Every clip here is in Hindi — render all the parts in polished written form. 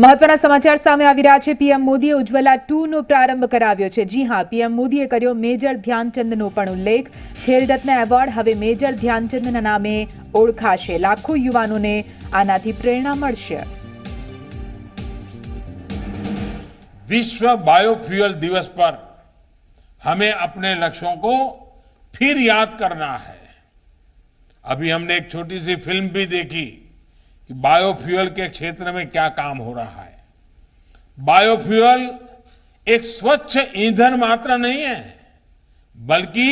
મહત્વના સમાચાર સામે આવી રહ્યા છે। પીએમ મોદીએ ઉજ્જવલા 2 નો પ્રારંભ કરાવ્યો છે। જી હા, પીએમ મોદીએ કર્યો મેજર ધ્યાનચંદનો પણ ઉલ્લેખ। ખેલ રત્ન એવોર્ડ હવે મેજર ધ્યાનચંદના નામે ઓળખાશે। લાખો યુવાનોને આનાથી પ્રેરણા મળશે। विश्व बायोफ्यूल दिवस पर हमें अपने लक्ष्यों को फिर याद करना है। अभी हमने एक छोटी सी फिल्म भी देखी कि बायोफ्यूल के क्षेत्र में क्या काम हो रहा है। बायोफ्यूल एक स्वच्छ ईंधन मात्र नहीं है, बल्कि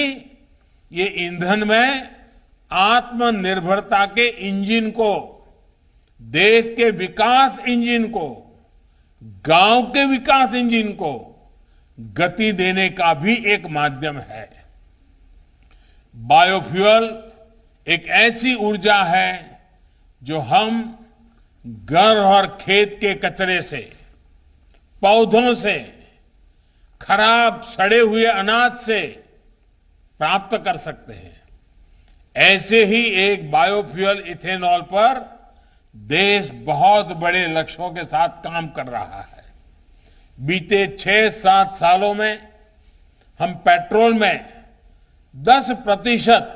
ये ईंधन में आत्मनिर्भरता के इंजन को, देश के विकास इंजन को, गांव के विकास इंजन को गति देने का भी एक माध्यम है। बायोफ्यूल एक ऐसी ऊर्जा है जो हम घर और खेत के कचरे से, पौधों से, खराब सड़े हुए अनाज से प्राप्त कर सकते हैं। ऐसे ही एक बायोफ्यूल इथेनॉल पर देश बहुत बड़े लक्ष्यों के साथ काम कर रहा है। बीते 6-7 सालों में हम पेट्रोल में 10%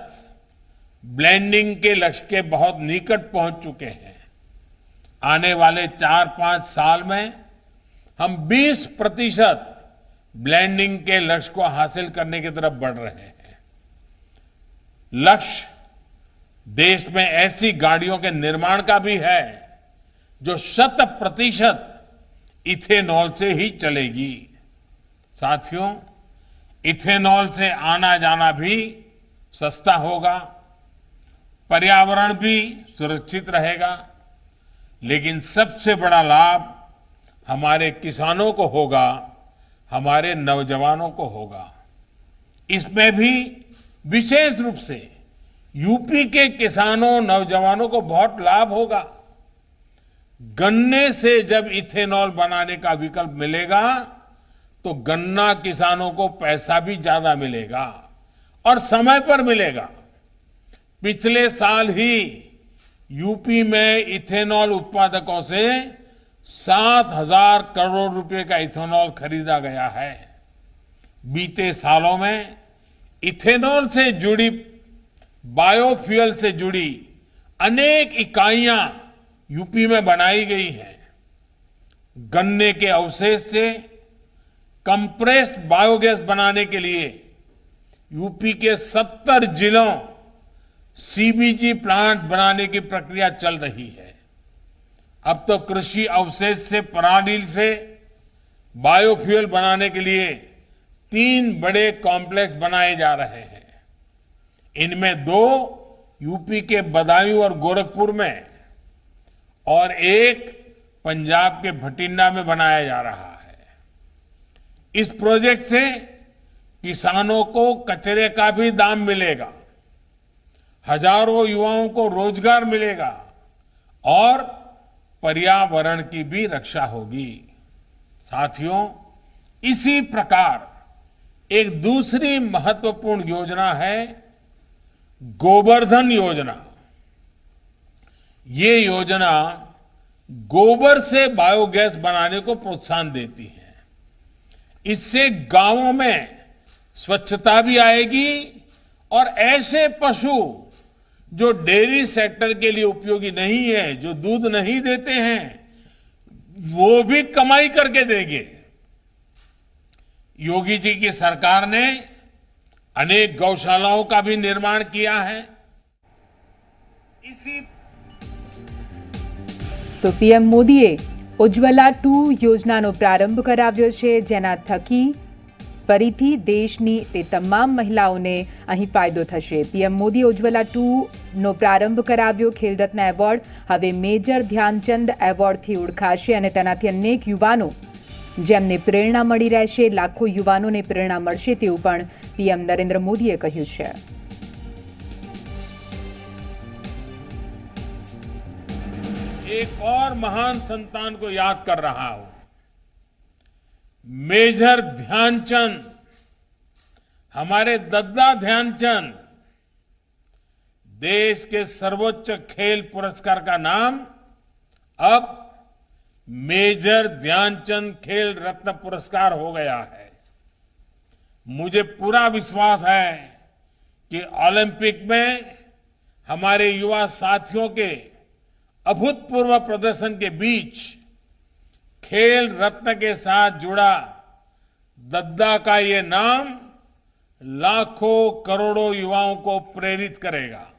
ब्लेंडिंग के लक्ष्य के बहुत निकट पहुंच चुके हैं। आने वाले 4-5 साल में हम 20% ब्लेंडिंग के लक्ष्य को हासिल करने की तरफ बढ़ रहे हैं। लक्ष्य देश में ऐसी गाड़ियों के निर्माण का भी है जो 100% इथेनॉल से ही चलेगी। साथियों, इथेनॉल से आना जाना भी सस्ता होगा, पर्यावरण भी सुरक्षित रहेगा, लेकिन सबसे बड़ा लाभ हमारे किसानों को होगा, हमारे नौजवानों को होगा। इसमें भी विशेष रूप से यूपी के किसानों, नौजवानों को बहुत लाभ होगा। गन्ने से जब इथेनॉल बनाने का विकल्प मिलेगा तो गन्ना किसानों को पैसा भी ज्यादा मिलेगा और समय पर मिलेगा। पिछले साल ही यूपी में इथेनॉल उत्पादकों से 7,000 करोड़ रुपए का इथेनॉल खरीदा गया है। बीते सालों में इथेनॉल से जुड़ी, बायोफ्यूल से जुड़ी अनेक इकाइयां यूपी में बनाई गई हैं। गन्ने के अवशेष से कंप्रेस्ड बायोगैस बनाने के लिए यूपी के 70 जिलों सीबीजी प्लांट बनाने की प्रक्रिया चल रही है। अब तो कृषि अवशेष से, पराली से बायोफ्यूल बनाने के लिए 3 बड़े कॉम्प्लेक्स बनाए जा रहे हैं। इनमें 2 यूपी के बदायूं और गोरखपुर में और एक पंजाब के भटिंडा में बनाया जा रहा है। इस प्रोजेक्ट से किसानों को कचरे का भी दाम मिलेगा, हजारों युवाओं को रोजगार मिलेगा और पर्यावरण की भी रक्षा होगी। साथियों, इसी प्रकार एक दूसरी महत्वपूर्ण योजना है गोबर्धन योजना। ये योजना गोबर से बायोगैस बनाने को प्रोत्साहन देती है। इससे गांवों में स्वच्छता भी आएगी और ऐसे पशु जो डेयरी सेक्टर के लिए उपयोगी नहीं है, जो दूध नहीं देते हैं, वो भी कमाई करके देंगे। योगी जी की सरकार ने अनेक गौशालाओं का भी निर्माण किया है। इसी તો પીએમ મોદીએ ઉજ્જવલા 2 યોજનાનો પ્રારંભ કરાવ્યો છે, જેના થકી ફરીથી દેશની તે તમામ મહિલાઓને અહીં ફાયદો થશે। પીએમ મોદીએ ઉજ્જવલા 2 નો પ્રારંભ કરાવ્યો। ખેલ રત્ન એવોર્ડ હવે મેજર ધ્યાનચંદ એવોર્ડથી ઓળખાશે અને તેનાથી અનેક યુવાનો જેમને પ્રેરણા મળી રહેશે। લાખો યુવાનોને પ્રેરણા મળશે તેવું પણ પીએમ નરેન્દ્ર મોદીએ કહ્યું છે। एक और महान संतान को याद कर रहा हूं। मेजर ध्यानचंद, हमारे दद्दा ध्यानचंद, देश के सर्वोच्च खेल पुरस्कार का नाम अब मेजर ध्यानचंद खेल रत्न पुरस्कार हो गया है। मुझे पूरा विश्वास है कि ओलंपिक में हमारे युवा साथियों के अभूतपूर्व प्रदर्शन के बीच खेल रत्न के साथ जुड़ा दद्दा का ये नाम लाखों करोड़ों युवाओं को प्रेरित करेगा।